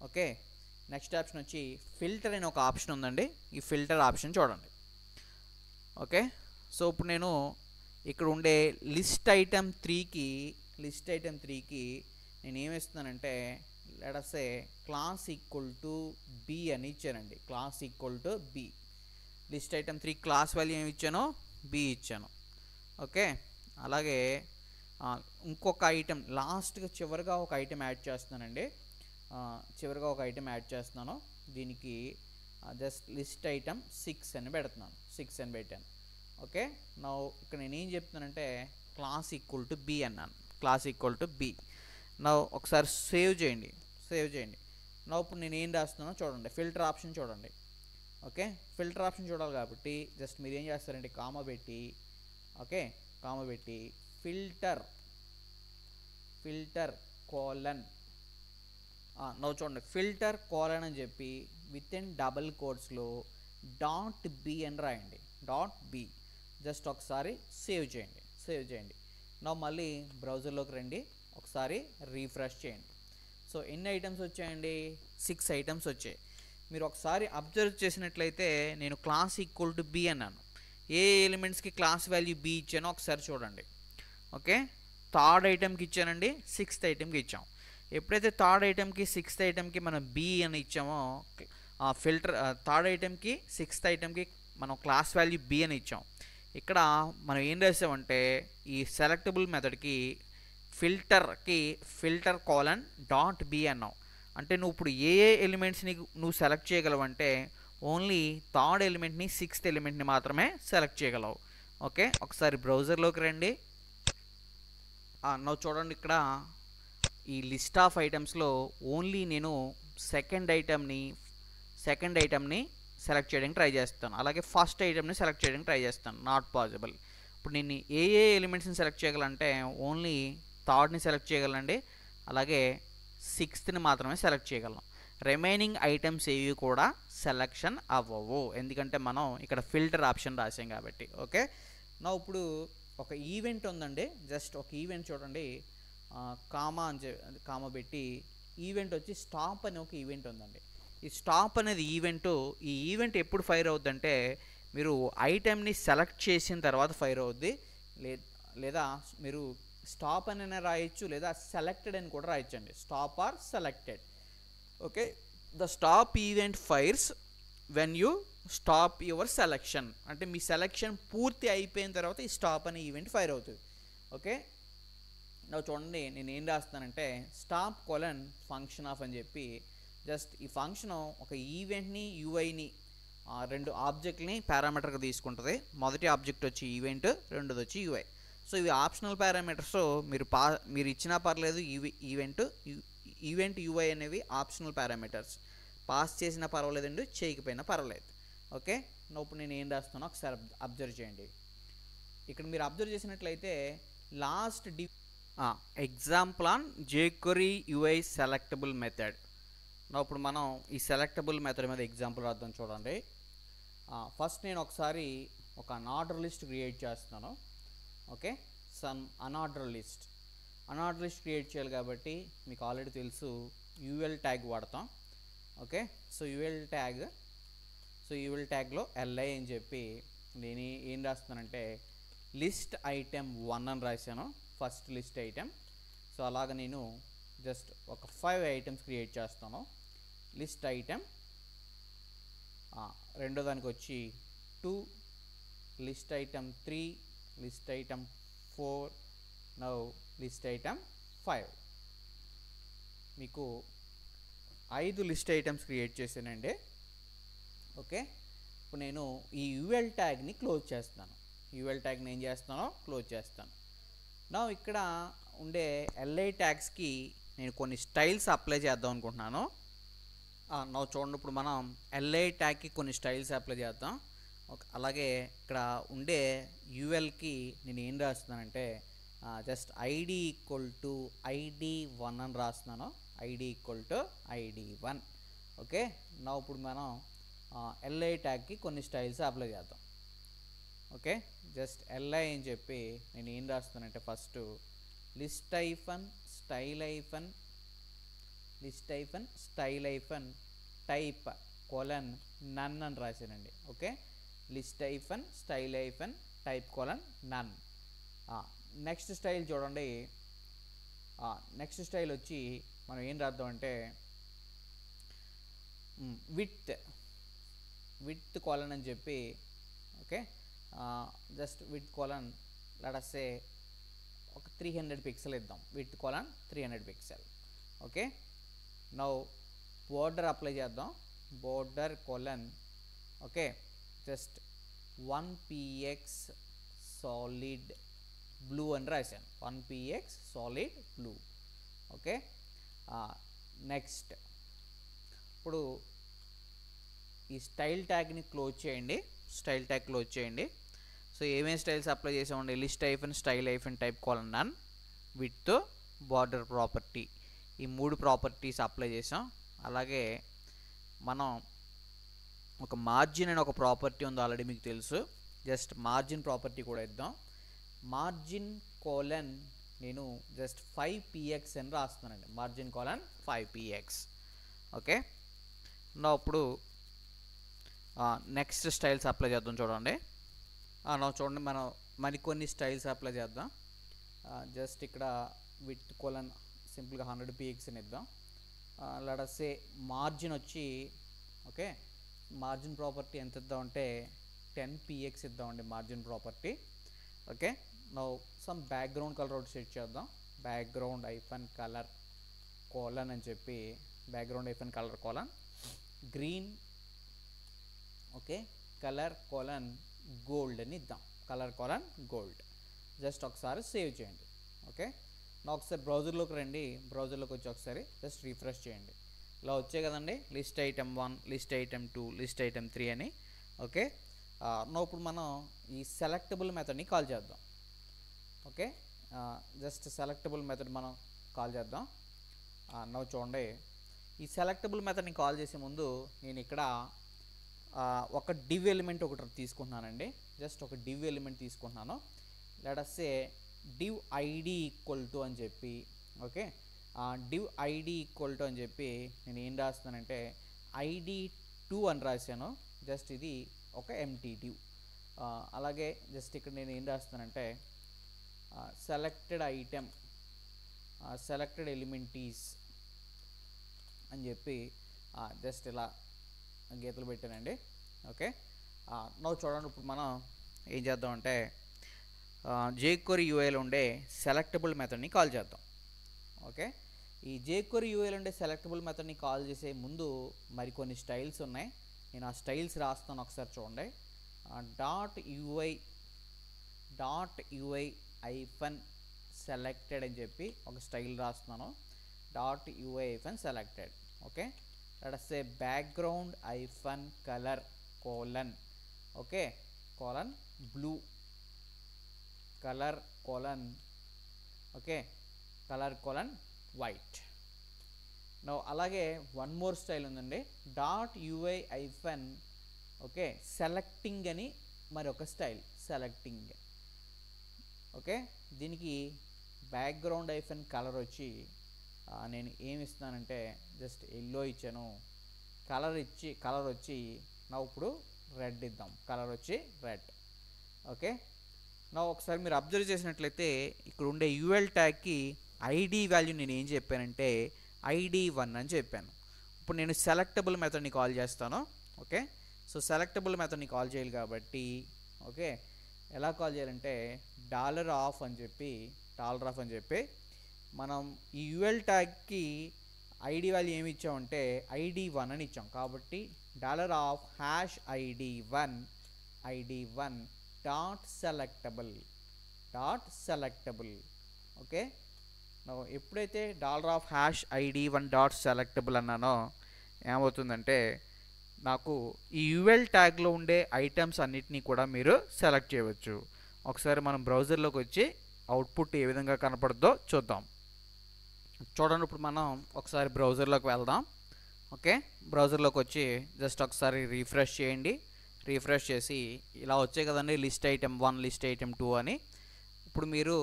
ఓకే. నెక్స్ట్ ఆప్షన్ వచ్చి ఫిల్టర్ అని ఒక ఆప్షన్ ఉందండి. ఈ ఫిల్టర్ ఆప్షన్ చూడండి. ఓకే. సో ఇప్పుడు నేను ఇక్కడ ఉండే లిస్ట్ ఐటమ్ 3కి నేను ఏమిస్తున్నానంటే let us say class equal to B అని ఇచ్చానండి. Class equal to B. List item 3 class value ఏమి ఇచ్చాను, బి ఇచ్చాను. ఓకే, అలాగే ఇంకొక ఐటెం లాస్ట్గా చివరిగా ఒక ఐటెం యాడ్ చేస్తున్నానండి. చివరిగా ఒక ఐటెం యాడ్ చేస్తున్నాను. దీనికి జస్ట్ లిస్ట్ ఐటమ్ 6 అని పెడుతున్నాను. 6 అని పెట్టాను. ఓకే, నా ఇక్కడ నేను ఏం చెప్తున్నానంటే క్లాస్ ఈక్వల్ టు బి అన్నాను. Class equal to B. నా ఒకసారి సేవ్ చేయండి. నా ఇప్పుడు నేను ఏం రాస్తున్నానో చూడండి. ఫిల్టర్ ఆప్షన్ చూడండి. ఓకే, ఫిల్టర్ ఆప్షన్ చూడాలి కాబట్టి జస్ట్ మీరు ఏం చేస్తారంటే కామా పెట్టి, ఓకే, కామా పెట్టి ఫిల్టర్ కోలన్, నవ్వు చూడండి, ఫిల్టర్ కోలన్ అని చెప్పి విత్ ఇన్ డబుల్ కోట్స్లో డాట్ బి అని రాయండి. Dot B. జస్ట్ ఒకసారి సేవ్ చేయండి. నా మళ్ళీ బ్రౌజర్లోకి రండి, ఒకసారి రీఫ్రెష్ చేయండి. సో ఎన్ని ఐటమ్స్ వచ్చాయండి, 6 ఐటమ్స్ వచ్చాయి. మీరు ఒకసారి అబ్జర్వ్ చేసినట్లయితే నేను క్లాస్ ఈక్వల్ టు బి అన్నాను. ఏ ఎలిమెంట్స్కి క్లాస్ వాల్యూ బి ఇచ్చానో ఒకసారి చూడండి. ఓకే, థర్డ్ ఐటమ్కి ఇచ్చానండి, 6th ఐటమ్కి ఇచ్చాం. ఎప్పుడైతే థర్డ్ ఐటమ్కి 6th ఐటమ్కి మనం బి అని ఇచ్చామో, ఫిల్టర్ థర్డ్ ఐటమ్కి 6th ఐటమ్కి మనం క్లాస్ వాల్యూ బి అని ఇచ్చాం. ఇక్కడ మనం ఏం రాసామంటే ఈ సెలెక్టబుల్ మెథడ్కి ఫిల్టర్ కోలన్ డాట్ బి అన్నాం. అంటే నువ్వు ఇప్పుడు ఏ ఎలిమెంట్స్ని నువ్వు సెలెక్ట్ చేయగలవంటే ఓన్లీ థర్డ్ ఎలిమెంట్ని 6th ఎలిమెంట్ని మాత్రమే సెలెక్ట్ చేయగలవు. ఓకే, ఒకసారి బ్రౌజర్లోకి రండి. నువ్వు చూడండి, ఇక్కడ ఈ లిస్ట్ ఆఫ్ ఐటమ్స్లో ఓన్లీ నేను సెకండ్ ఐటమ్ని సెలెక్ట్ చేయడానికి ట్రై చేస్తాను. అలాగే ఫస్ట్ ఐటమ్ని సెలెక్ట్ చేయడానికి ట్రై చేస్తాను. Not possible. ఇప్పుడు నేను ఏ ఎలిమెంట్స్ని సెలెక్ట్ చేయగలంటే ఓన్లీ థర్డ్ని సెలెక్ట్ చేయగలండి, అలాగే 6thని మాత్రమే సెలెక్ట్ చేయగలం. రిమైనింగ్ ఐటమ్స్ ఏవి కూడా సెలెక్షన్ అవ్వవు, ఎందుకంటే మనం ఇక్కడ ఫిల్టర్ ఆప్షన్ రాసాం కాబట్టి. ఓకే, నా ఇప్పుడు ఒక ఈవెంట్ ఉందండి. జస్ట్ ఒక ఈవెంట్ చూడండి, కామా పెట్టి ఈవెంట్ వచ్చి స్టాప్ అనే ఒక ఈవెంట్ ఉందండి. ఈ స్టాప్ అనేది ఈ ఈవెంట్ ఎప్పుడు ఫైర్ అవుద్దంటే మీరు ఐటెంని సెలెక్ట్ చేసిన తర్వాత ఫైర్ అవుద్ది. లేదా మీరు స్టాప్ అని రాయొచ్చు, లేదా సెలెక్టెడ్ అని కూడా రాయొచ్చండి. Stop or selected. Okay, the stop event fires when you stop your selection. అంటే మీ సెలెక్షన్ పూర్తి అయిపోయిన తర్వాత ఈ స్టాప్ అనే ఈవెంట్ ఫైర్ అవుతుంది. ఓకే, చూడండి, నేను ఏం రాస్తానంటే స్టాప్ కోలన్ ఫంక్షన్ ఆఫ్ అని చెప్పి జస్ట్ ఈ ఫంక్షన్ ఒక ఈవెంట్ని యూఐని రెండు ఆబ్జెక్ట్ని పారామీటర్గా తీసుకుంటుంది. మొదటి ఆబ్జెక్ట్ వచ్చి ఈవెంట్, రెండోది వచ్చి యూఐ. సో ఇవి ఆప్షనల్ పారామీటర్స్. మీరు ఇచ్చినా పర్లేదు. ఈవెంట్ యూఐ అనేవి ఆప్షనల్ పారామీటర్స్. పాస్ చేసినా పర్వాలేదండి, చేయకపోయినా పర్వాలేదు. ఓకే, ఇప్పుడు నేను ఏం రాస్తున్నానో ఒకసారి అబ్జర్వ్ చేయండి. ఇక్కడ మీరు అబ్జర్వ్ చేసినట్లయితే last example on jQuery UI selectable method. ఇప్పుడు మనం ఈ సెలెక్టబుల్ మెథడ్ మీద ఎగ్జాంపుల్ రాద్దాం. చూడండి, ఫస్ట్ నేను ఒకసారి ఒక అన్ఆర్డర్ లిస్ట్ క్రియేట్ చేస్తున్నాను. Okay, some unorder list create చేయాలి కాబట్టి మీకు ఆల్రెడీ తెలుసు యూఎల్ ట్యాగ్ వాడతాం. ఓకే, సో యూఎల్ ట్యాగ్లో LI అని చెప్పి నేను ఏం రాస్తున్నానంటే లిస్ట్ ఐటెం 1 అని రాశాను. First list item. సో అలాగ నేను జస్ట్ ఒక 5 ఐటమ్స్ క్రియేట్ చేస్తాను. లిస్ట్ ఐటెం, రెండో దానికి వచ్చి 2, list item 3, list item 4, now list item 5. మీకు 5 లిస్ట్ ఐటమ్స్ క్రియేట్ చేశానండి. ఓకే, ఇప్పుడు నేను ఈ యూఎల్ ట్యాగ్ని క్లోజ్ చేస్తాను. క్లోజ్ చేస్తాను. నా ఇక్కడ ఉండే LI ట్యాగ్స్కి నేను కొన్ని స్టైల్స్ అప్లై చేద్దాం అనుకుంటున్నాను. నా చూడండి, ఇప్పుడు మనం LI ట్యాగ్కి కొన్ని స్టైల్స్ అప్లై చేద్దాం. అలాగే ఇక్కడ ఉండే యూఎల్కి నేను ఏం రాస్తున్నానంటే జస్ట్ ID = ID1 అని రాస్తున్నాను. ID = ID1. ఓకే, నా ఇప్పుడు మనం LI ట్యాగ్కి కొన్ని స్టైల్స్ అప్లై చేద్దాం. ఓకే, జస్ట్ LI అని చెప్పి నేను ఏం రాస్తున్నానంటే first list hyphen style hyphen type colon none అని రాశానండి. Okay, list hyphen style hyphen type colon none. Next style చూడండి, నెక్స్ట్ స్టైల్ వచ్చి మనం ఏం రాద్దాం అంటే విత్ కాలన్ అని చెప్పి okay just width colon let us say ఒక 300 పిక్సెల్ ఇద్దాం width colon 300 pixel okay now border apply చేద్దాం border colon okay just 1px solid blue అని రాశాను 1px solid blue okay next ఇప్పుడు ఈ స్టైల్ ట్యాగ్ని క్లోజ్ చేయండి స్టైల్ ట్యాగ్ క్లోజ్ చేయండి సో ఏమేమి స్టైల్స్ అప్లై చేసామండి list hyphen style hyphen type colon none with border property ఈ 3 ప్రాపర్టీస్ అప్లై చేసాం అలాగే మనం ఒక మార్జిన్ అనే ఒక ప్రాపర్టీ ఉంది ఆల్రెడీ మీకు తెలుసు జస్ట్ మార్జిన్ ప్రాపర్టీ కూడా ఇద్దాం మార్జిన్ కోలన్ నేను జస్ట్ 5px అని రాస్తున్నానండి మార్జిన్ కోలన్ 5px ఓకే నా ఇప్పుడు నెక్స్ట్ స్టైల్స్ అప్లై చేద్దాం చూడండి నా చూడండి మనం మరికొన్ని స్టైల్స్ అప్లై చేద్దాం జస్ట్ ఇక్కడ విత్ కోలన్ సింపుల్గా 100px అని ఇద్దాం లెట్ us say మార్జిన్ వచ్చి ఓకే మార్జిన్ ప్రాపర్టీ ఎంత ఇద్దామంటే 10px ఇద్దామండి margin property okay now some background colour ఒకటి సెట్ చేద్దాం బ్యాక్గ్రౌండ్ ఐఫన్ కలర్ కోలన్ అని చెప్పి background hyphen colour colon green okay colour colon gold అని ఇద్దాం కలర్ కోలన్ గోల్డ్ జస్ట్ ఒకసారి సేవ్ చేయండి ఓకే నా ఒకసారి బ్రౌజర్లోకి రండి బ్రౌజర్లోకి వచ్చి ఒకసారి జస్ట్ రిఫ్రెష్ చేయండి ఇలా వచ్చాయి కదండి list item 1 list item 2 list item 3 అని ఓకే ఇప్పుడు మనం ఈ సెలెక్టబుల్ మెథడ్ని కాల్ చేద్దాం ఓకే జస్ట్ సెలెక్టబుల్ మెథడ్ మనం కాల్ చేద్దాం చూడండి ఈ సెలెక్టబుల్ మెథడ్ని కాల్ చేసే ముందు నేను ఇక్కడ ఒక డివ్ ఎలిమెంట్ ఒకటి తీసుకుంటున్నానండి జస్ట్ ఒక డివ్ ఎలిమెంట్ తీసుకుంటున్నాను let us say div id equal to అని చెప్పి okay div id equal to అని చెప్పి నేను ఏం రాస్తున్నానంటే id2 అని రాశాను జస్ట్ ఇది ఒక ఎంటీ div అలాగే జస్ట్ ఇక్కడ నేను ఏం రాస్తానంటే selected item selected element is అని చెప్పి జస్ట్ ఇలా గీతలు పెట్టానండి ఓకే చూడండి ఇప్పుడు మనం ఏం చేద్దామంటే jQuery UIలో ఉండే సెలెక్టబుల్ మెథడ్ని కాల్ చేద్దాం ఓకే ఈ jQuery UIలో ఉండే సెలెక్టబుల్ మెథడ్ని కాల్ చేసే ముందు మరికొన్ని స్టైల్స్ ఉన్నాయి నేను ఆ స్టైల్స్ రాస్తాను ఒకసారి చూడండి .ui ఐఫన్ సెలెక్టెడ్ అని చెప్పి ఒక స్టైల్ రాస్తున్నాను .ui hyphen selected okay let us say background hyphen color colon okay colon blue color colon okay color colon white now అలాగే వన్ మోర్ స్టైల్ ఉందండి .ui hyphen ఓకే సెలెక్టింగ్ అని మరి ఒక style selecting okay దీనికి background hyphen colour వచ్చి నేను ఏమి ఇస్తున్నానంటే just yellow ఇచ్చాను కలర్ వచ్చి నా ఇప్పుడు రెడ్ ఇద్దాం కలర్ వచ్చి రెడ్ ఓకే నా ఒకసారి మీరు అబ్జర్వ్ చేసినట్లయితే ఇక్కడ ఉండే యూఎల్ ట్యాగ్కి ఐడి వాల్యూ నేను ఏం చెప్పానంటే ID1 అని చెప్పాను ఇప్పుడు నేను సెలెక్టబుల్ మెథడ్ని కాల్ చేస్తాను ఓకే సో సెలెక్టబుల్ మెథడ్ని కాల్ చేయాలి కాబట్టి ఓకే ఎలా కాల్ చేయాలంటే $off అని చెప్పి మనం ఈ యూఎల్ ట్యాగ్కి ఐడి వాల్యూ ఏమి ఇచ్చామంటే ID1 అని ఇచ్చాం కాబట్టి $ID1 డాట్ సెలెక్టబుల్ ఓకే ఎప్పుడైతే $ID1 డాట్ సెలెక్టబుల్ అన్నానో ఏమవుతుందంటే నాకు ఈ యూఎల్ ట్యాగ్లో ఉండే ఐటమ్స్ అన్నిటినీ కూడా మీరు సెలెక్ట్ చేయవచ్చు ఒకసారి మనం బ్రౌజర్లోకి వచ్చి అవుట్పుట్ ఏ విధంగా కనపడుతుందో చూద్దాం చూడండి ఇప్పుడు మనం ఒకసారి బ్రౌజర్లోకి వెళ్దాం ఓకే బ్రౌజర్లోకి వచ్చి జస్ట్ ఒకసారి రిఫ్రెష్ చేయండి రిఫ్రెష్ చేసి ఇలా వచ్చాయి కదండి లిస్ట్ ఐటమ్ 1 లిస్ట్ ఐటమ్ 2 అని ఇప్పుడు మీరు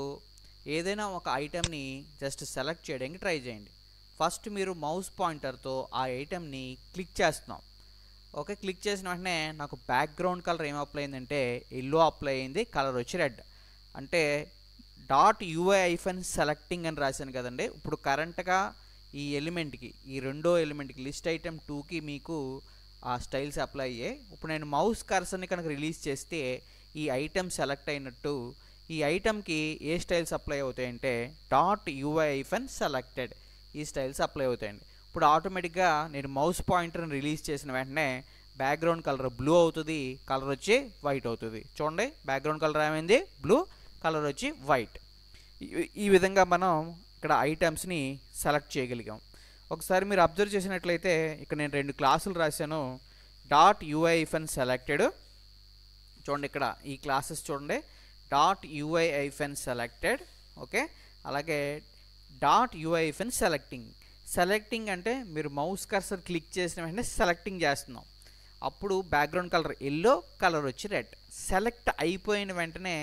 ఏదైనా ఒక ఐటెంని జస్ట్ సెలెక్ట్ చేయడానికి ట్రై చేయండి ఫస్ట్ మీరు మౌస్ పాయింటర్తో ఆ ఐటెంని క్లిక్ చేస్తున్నాం ఓకే క్లిక్ చేసిన వెంటనే నాకు బ్యాక్గ్రౌండ్ కలర్ ఏం అప్లై అయిందంటే ఎల్లో అప్లై అయింది కలర్ వచ్చి రెడ్ అంటే .ui hyphen సెలెక్టింగ్ అని రాశాను కదండి ఇప్పుడు కరెంట్గా ఈ ఎలిమెంట్కి, ఈ రెండో ఎలిమెంట్కి లిస్ట్ ఐటమ్ 2కి మీకు ఆ స్టైల్స్ అప్లై అయ్యాయి. ఇప్పుడు నేను మౌస్ కర్సర్ని కనుక రిలీజ్ చేస్తే ఈ ఐటమ్ సెలెక్ట్ అయినట్టు ఈ ఐటమ్కి ఏ స్టైల్స్ అప్లై అవుతాయంటే .ui-selected ఈ స్టైల్స్ అప్లై అవుతాయండి. ఇప్పుడు ఆటోమేటిక్గా నేను మౌస్ పాయింటర్ని రిలీజ్ చేసిన వెంటనే బ్యాక్గ్రౌండ్ కలర్ బ్లూ అవుతుంది, కలర్ వచ్చి వైట్ అవుతుంది. చూడండి, బ్యాక్గ్రౌండ్ కలర్ ఏమైంది, బ్లూ, కలర్ వచ్చి వైట్. ఈ విధంగా మనం ఇక్కడ ఐటమ్స్ని సెలెక్ట్ చేయగలిగాం. ఒకసారి మీరు అబ్జర్వ్ చేసినట్లయితే ఇక్కడ నేను 2 క్లాసులు రాశాను. .ui-selected చూడండి, ఇక్కడ ఈ క్లాసెస్ చూడండి, .ui-selected ఓకే. అలాగే .ui-selecting. సెలెక్టింగ్ అంటే మీరు మౌస్ కర్సర్ క్లిక్ చేసిన వెంటనే సెలెక్టింగ్ చేస్తున్నాం, అప్పుడు బ్యాక్గ్రౌండ్ కలర్ ఎల్లో, కలర్ వచ్చి రెడ్. సెలెక్ట్ అయిపోయిన వెంటనే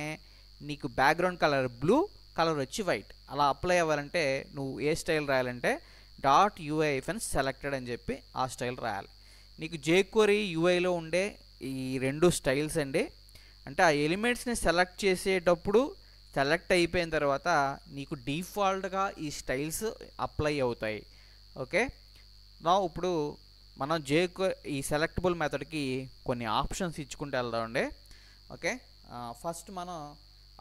నీకు బ్యాక్గ్రౌండ్ కలర్ బ్లూ, కలర్ వచ్చి వైట్. అలా అప్లై అవ్వాలంటే నువ్వు ఏ స్టైల్ రాయాలంటే .ui-selected అని చెప్పి ఆ స్టైల్ రాయాలి. నీకు jQuery యూఐలో ఉండే ఈ 2 స్టైల్స్ అండి. అంటే ఆ ఎలిమెంట్స్ని సెలెక్ట్ చేసేటప్పుడు సెలెక్ట్ అయిపోయిన తర్వాత నీకు డిఫాల్ట్గా ఈ స్టైల్స్ అప్లై అవుతాయి. ఓకే. నా ఇప్పుడు మనం ఈ సెలెక్టబుల్ మెథడ్కి కొన్ని ఆప్షన్స్ ఇచ్చుకుంటూ వెళ్దామండి. ఓకే. ఫస్ట్ మనం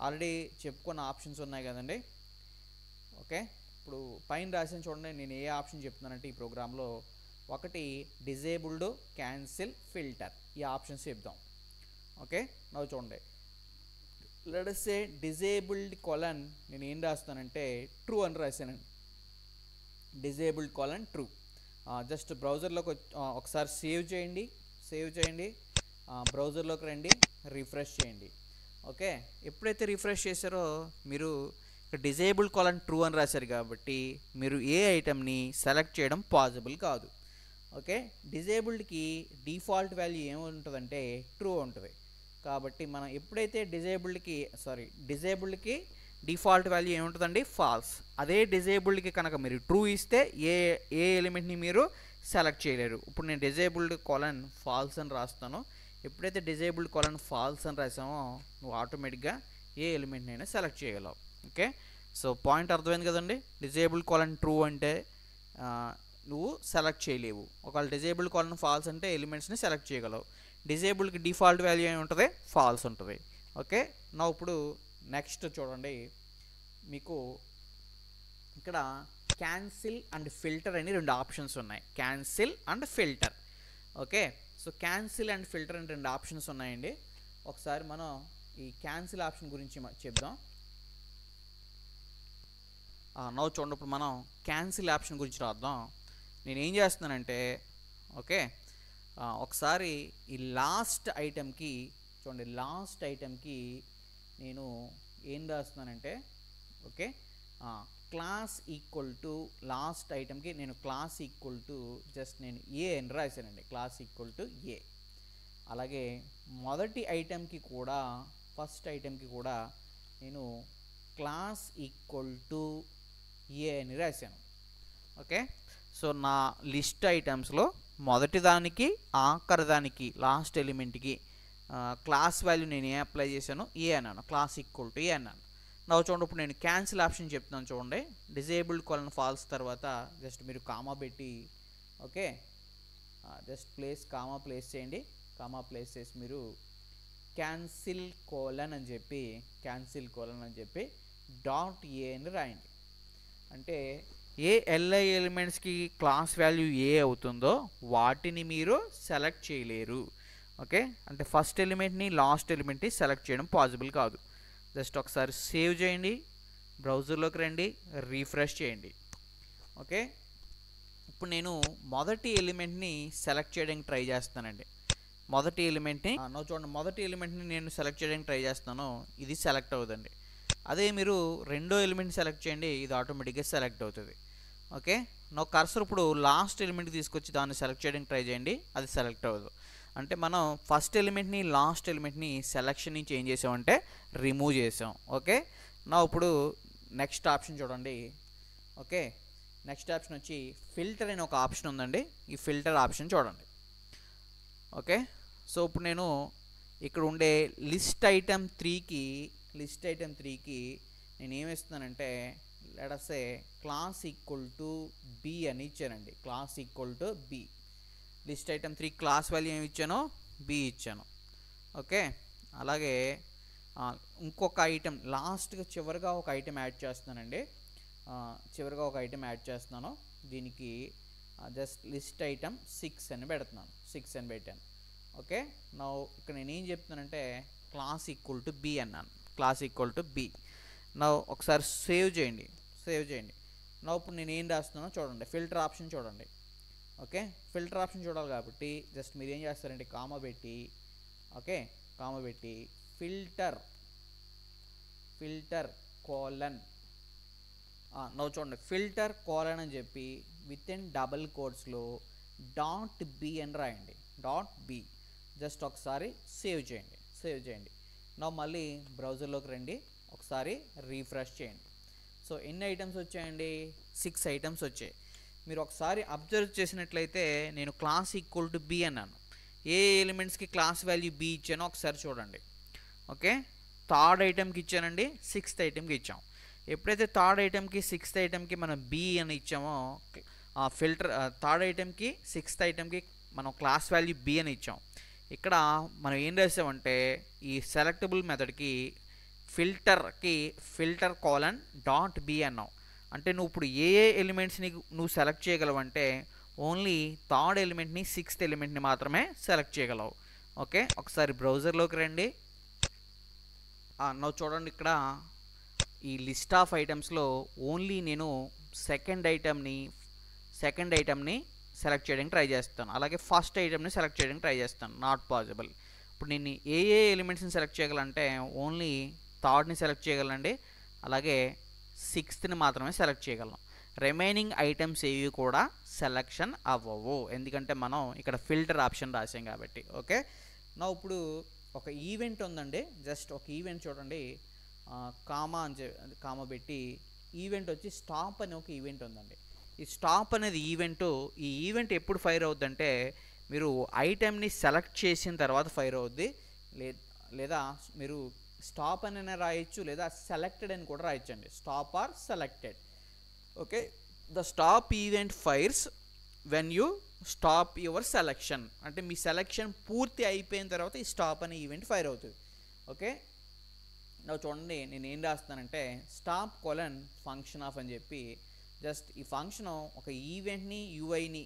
ఆల్రెడీ చెప్పుకున్న ఆప్షన్స్ ఉన్నాయి కదండి. ఓకే. ఇప్పుడు పైన రాసిన చూడండి, నేను ఏ ఆప్షన్ చెప్తున్నానంటే ఈ ప్రోగ్రాంలో ఒకటి డిజేబుల్డ్, క్యాన్సిల్, ఫిల్టర్, ఈ ఆప్షన్స్ చెప్దాం. ఓకే. నవ్వు చూడండి, let us say disabled colon నేను ఏం రాస్తానంటే ట్రూ అని రాశానండి. Disabled colon true. జస్ట్ బ్రౌజర్లోకి ఒకసారి సేవ్ చేయండి, బ్రౌజర్లోకి రండి, రిఫ్రెష్ చేయండి. ఓకే. ఎప్పుడైతే రిఫ్రెష్ చేశారో మీరు డిజేబుల్డ్ కోలన్ ట్రూ అని రాశారు కాబట్టి మీరు ఏ ఐటమ్ని సెలెక్ట్ చేయడం పాసిబుల్ కాదు. ఓకే. డిజేబుల్డ్కి డిఫాల్ట్ వాల్యూ ఏముంటుందంటే ట్రూ ఉంటుంది. కాబట్టి మనం ఎప్పుడైతే డిజేబుల్డ్కి డిఫాల్ట్ వాల్యూ ఏముంటుందండి, ఫాల్స్. అదే డిజేబుల్డ్కి కనుక మీరు ట్రూ ఇస్తే ఏ ఎలిమెంట్ని మీరు సెలెక్ట్ చేయలేరు. ఇప్పుడు నేను డిజేబుల్డ్ కోలన్ ఫాల్స్ అని రాస్తాను. ఎప్పుడైతే డిజేబుల్డ్ కోలన్ ఫాల్స్ అని రాసామో నువ్వు ఆటోమేటిక్గా ఏ ఎలిమెంట్ని అయినా సెలెక్ట్ చేయగలవు. ఓకే. సో పాయింట్ అర్థమైంది కదండి. డిజేబుల్డ్ కోలన్ ట్రూ అంటే నువ్వు సెలెక్ట్ చేయలేవు. ఒకవేళ డిజేబుల్డ్ కోలన్ ఫాల్స్ అంటే ఎలిమెంట్స్ని సెలెక్ట్ చేయగలవు. డిజేబుల్డ్కి డిఫాల్ట్ వాల్యూ ఏమి ఉంటుంది, ఫాల్స్ ఉంటుంది. ఓకే. నా ఇప్పుడు నెక్స్ట్ చూడండి, మీకు ఇక్కడ క్యాన్సిల్ అండ్ ఫిల్టర్ అని 2 ఆప్షన్స్ ఉన్నాయి. Cancel and filter. Okay. So cancel and filter అని 2 ఆప్షన్స్ ఉన్నాయండి. ఒకసారి మనం ఈ క్యాన్సిల్ ఆప్షన్ గురించి చెప్దాం. నవ్వు చూడండి, ఇప్పుడు మనం క్యాన్సిల్ ఆప్షన్ గురించి రాద్దాం. నేను ఏం చేస్తున్నానంటే ఓకే, ఒకసారి ఈ లాస్ట్ ఐటెంకి చూడండి, లాస్ట్ ఐటెంకి నేను ఏం రాస్తున్నానంటే okay, class equal to last ఐటెంకి నేను క్లాస్ ఈక్వల్ టు జస్ట్ నేను ఏ అని రాశానండి, క్లాస్ ఈక్వల్ టు ఏ. అలాగే మొదటి ఐటెంకి కూడా, ఫస్ట్ ఐటెంకి కూడా నేను క్లాస్ ఈక్వల్ టు ఏ అని రాశాను. ఓకే. సో నా లిస్ట్ ఐటమ్స్లో మొదటి దానికి, ఆఖరి దానికి, లాస్ట్ ఎలిమెంట్కి క్లాస్ వాల్యూ నేను ఏ అప్లై చేశాను, ఏ అన్నాను, క్లాస్ ఈక్వల్ టు ఏ అన్నాను. నా చూడండి, ఇప్పుడు నేను క్యాన్సిల్ ఆప్షన్ చెప్తున్నాను చూడండి. డిజేబుల్డ్ కోలన్ ఫాల్స్ తర్వాత జస్ట్ మీరు కామా పెట్టి ఓకే, జస్ట్ కామా ప్లేస్ చేయండి. కామా ప్లేస్ చేసి మీరు క్యాన్సిల్ కోలన్ అని చెప్పి .a అని రాయండి. అంటే ఏ ఎల్ఐ ఎలిమెంట్స్కి క్లాస్ వాల్యూ ఏ అవుతుందో వాటిని మీరు సెలెక్ట్ చేయలేరు. ఓకే. అంటే ఫస్ట్ ఎలిమెంట్ని, లాస్ట్ ఎలిమెంట్ని సెలెక్ట్ చేయడం పాసిబుల్ కాదు. జస్ట్ ఒకసారి సేవ్ చేయండి, బ్రౌజర్లోకి రండి, రీఫ్రెష్ చేయండి. ఓకే. ఇప్పుడు నేను మొదటి ఎలిమెంట్ని సెలెక్ట్ చేయడానికి ట్రై చేస్తానండి. మొదటి ఎలిమెంట్ని చూడండి, మొదటి ఎలిమెంట్ని నేను సెలెక్ట్ చేయడానికి ట్రై చేస్తాను, ఇది సెలెక్ట్ అవుతుందండి. అదే మీరు రెండో ఎలిమెంట్ సెలెక్ట్ చేయండి, ఇది ఆటోమేటిక్గా సెలెక్ట్ అవుతుంది. ఓకే. నా కర్సర్ ఇప్పుడు లాస్ట్ ఎలిమెంట్ తీసుకొచ్చి దాన్ని సెలెక్ట్ చేయడానికి ట్రై చేయండి, అది సెలెక్ట్ అవ్వదు. అంటే మనం ఫస్ట్ ఎలిమెంట్ని, లాస్ట్ ఎలిమెంట్ని సెలెక్షన్ నుంచి ఏం చేసామంటే రిమూవ్ చేసాం. ఓకే. నా ఇప్పుడు నెక్స్ట్ ఆప్షన్ చూడండి. ఓకే. నెక్స్ట్ ఆప్షన్ వచ్చి ఫిల్టర్ అని ఒక ఆప్షన్ ఉందండి. ఈ ఫిల్టర్ ఆప్షన్ చూడండి. ఓకే. సో ఇప్పుడు నేను ఇక్కడ ఉండే లిస్ట్ ఐటమ్ 3కి నేను ఏమిస్తున్నానంటే let us say class equal to B అని ఇచ్చానండి. Class equal to B. List item 3 class value ఏమి ఇచ్చానో బి ఇచ్చాను. ఓకే, అలాగే ఇంకొక ఐటెం లాస్ట్గా చివరిగా ఒక ఐటెం యాడ్ చేస్తున్నానండి. చివరిగా ఒక ఐటెం యాడ్ చేస్తున్నాను. దీనికి జస్ట్ లిస్ట్ ఐటమ్ 6 అని పెడుతున్నాను. 6 అని పెట్టాను. ఓకే, నా ఇక్కడ నేను ఏం చెప్తున్నానంటే క్లాస్ ఈక్వల్ టు బి అన్నాను. Class equal to B. నా ఒకసారి సేవ్ చేయండి. నా ఇప్పుడు నేను ఏం రాస్తున్నానో చూడండి. ఫిల్టర్ ఆప్షన్ చూడండి. ఓకే, ఫిల్టర్ ఆప్షన్ చూడాలి కాబట్టి జస్ట్ మీరు ఏం చేస్తారంటే కామా పెట్టి, ఓకే, కామా పెట్టి ఫిల్టర్ కోలన్, నవ్వు చూడండి, ఫిల్టర్ కోలన్ అని చెప్పి విత్ ఇన్ డబుల్ కోట్స్లో డాట్ బి అని రాయండి. Dot B. జస్ట్ ఒకసారి సేవ్ చేయండి. నా మళ్ళీ బ్రౌజర్లోకి రండి, ఒకసారి రీఫ్రెష్ చేయండి. సో ఎన్ని ఐటమ్స్ వచ్చాయండి? 6 ఐటమ్స్ వచ్చాయి. మీరు ఒకసారి అబ్జర్వ్ చేసినట్లయితే నేను క్లాస్ ఈక్వల్ టు బి అన్నాను. ఏ ఎలిమెంట్స్కి క్లాస్ వాల్యూ బి ఇచ్చానో ఒకసారి చూడండి. ఓకే, థర్డ్ ఐటమ్కి ఇచ్చానండి, 6th ఐటమ్కి ఇచ్చాం. ఎప్పుడైతే థర్డ్ ఐటమ్కి 6th ఐటమ్కి మనం బి అని ఇచ్చామో, ఫిల్టర్ థర్డ్ ఐటమ్కి 6th ఐటమ్కి మనం క్లాస్ వాల్యూ బి అని ఇచ్చాం. ఇక్కడ మనం ఏం రాసామంటే ఈ సెలెక్టబుల్ మెథడ్కి ఫిల్టర్ కోలన్ డాట్ బి అన్నావు. అంటే నువ్వు ఇప్పుడు ఏ ఎలిమెంట్స్ని నువ్వు సెలెక్ట్ చేయగలవంటే ఓన్లీ థర్డ్ ఎలిమెంట్ని 6th ఎలిమెంట్ని మాత్రమే సెలెక్ట్ చేయగలవు. ఓకే, ఒకసారి బ్రౌజర్లోకి రండి. నువ్వు చూడండి, ఇక్కడ ఈ లిస్ట్ ఆఫ్ ఐటమ్స్లో ఓన్లీ నేను సెకండ్ ఐటమ్ని సెలెక్ట్ చేయడానికి ట్రై చేస్తాను. అలాగే ఫస్ట్ ఐటమ్ని సెలెక్ట్ చేయడానికి ట్రై చేస్తాను. Not possible. ఇప్పుడు నేను ఏ ఎలిమెంట్స్ని సెలెక్ట్ చేయగలంటే ఓన్లీ థర్డ్ని సెలెక్ట్ చేయగలండి, అలాగే 6thని మాత్రమే సెలెక్ట్ చేయగలం. రిమైనింగ్ ఐటమ్స్ ఏవి కూడా సెలెక్షన్ అవ్వవు, ఎందుకంటే మనం ఇక్కడ ఫిల్టర్ ఆప్షన్ రాసాం కాబట్టి. ఓకే, నా ఇప్పుడు ఒక ఈవెంట్ ఉందండి. జస్ట్ ఒక ఈవెంట్ చూడండి. కామా పెట్టి ఈవెంట్ వచ్చి స్టాప్ అనే ఒక ఈవెంట్ ఉందండి. ఈ స్టాప్ అనేది ఈ ఈవెంట్ ఎప్పుడు ఫైర్ అవుద్దంటే మీరు ఐటెంని సెలెక్ట్ చేసిన తర్వాత ఫైర్ అవుద్ది. లేదా మీరు స్టాప్ అని రాయొచ్చు, లేదా సెలెక్టెడ్ అని కూడా రాయొచ్చండి. Stop or selected. Okay, the stop event fires when you stop your selection. అంటే మీ సెలెక్షన్ పూర్తి అయిపోయిన తర్వాత ఈ స్టాప్ అనే ఈవెంట్ ఫైర్ అవుతుంది. ఓకే, నా చూడండి, నేను ఏం రాస్తానంటే స్టాప్ కోలన్ ఫంక్షన్ ఆఫ్ అని చెప్పి జస్ట్ ఈ ఫంక్షన్ ఒక ఈవెంట్ని యూఐని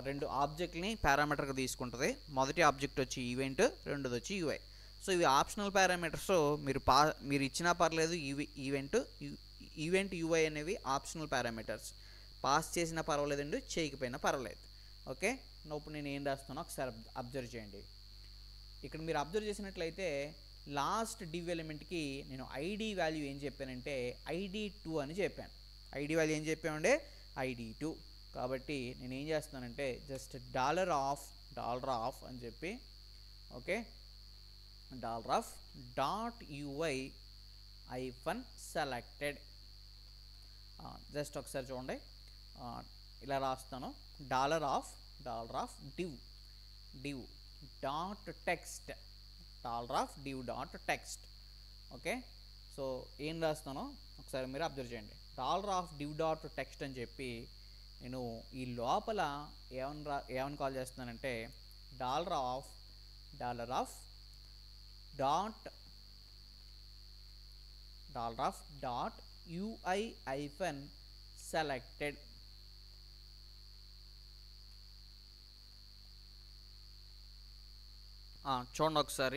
రెండు ఆబ్జెక్ట్ని పారామీటర్గా తీసుకుంటుంది. మొదటి ఆబ్జెక్ట్ వచ్చి ఈవెంట్, రెండోది వచ్చి యూఐ. సో ఇవి ఆప్షనల్ పారామీటర్స్. మీరు ఇచ్చినా పర్లేదు. ఈవెంట్ యూఐ అనేవి ఆప్షనల్ పారామీటర్స్. పాస్ చేసినా పర్వాలేదండి, చేయకపోయినా పర్వాలేదు. ఓకే, ఇప్పుడు నేను ఏం రాస్తానో ఒకసారి అబ్జర్వ్ చేయండి. ఇక్కడ మీరు అబ్జర్వ్ చేసినట్లయితే లాస్ట్ డివ్ ఎలిమెంట్కి నేను ఐడి వాల్యూ ఏం చెప్పానంటే ID2 అని చెప్పాను. ఐడి వాల్యూ ఏం చెప్పామంటే ID2. కాబట్టి నేను ఏం చేస్తానంటే జస్ట్ డాలర్ ఆఫ్ అని చెప్పి, ఓకే, $.ui -selected. జస్ట్ ఒకసారి చూడండి, ఇలా రాస్తాను. $div dot text, $div.text. Okay, so ఏం రాస్తానో ఒకసారి మీరు అబ్జర్వ్ చేయండి. $div.text అని చెప్పి నేను ఈ లోపల ఏమని కాల్ చేస్తున్నానంటే dollar of dot UI -selected. చూడండి ఒకసారి.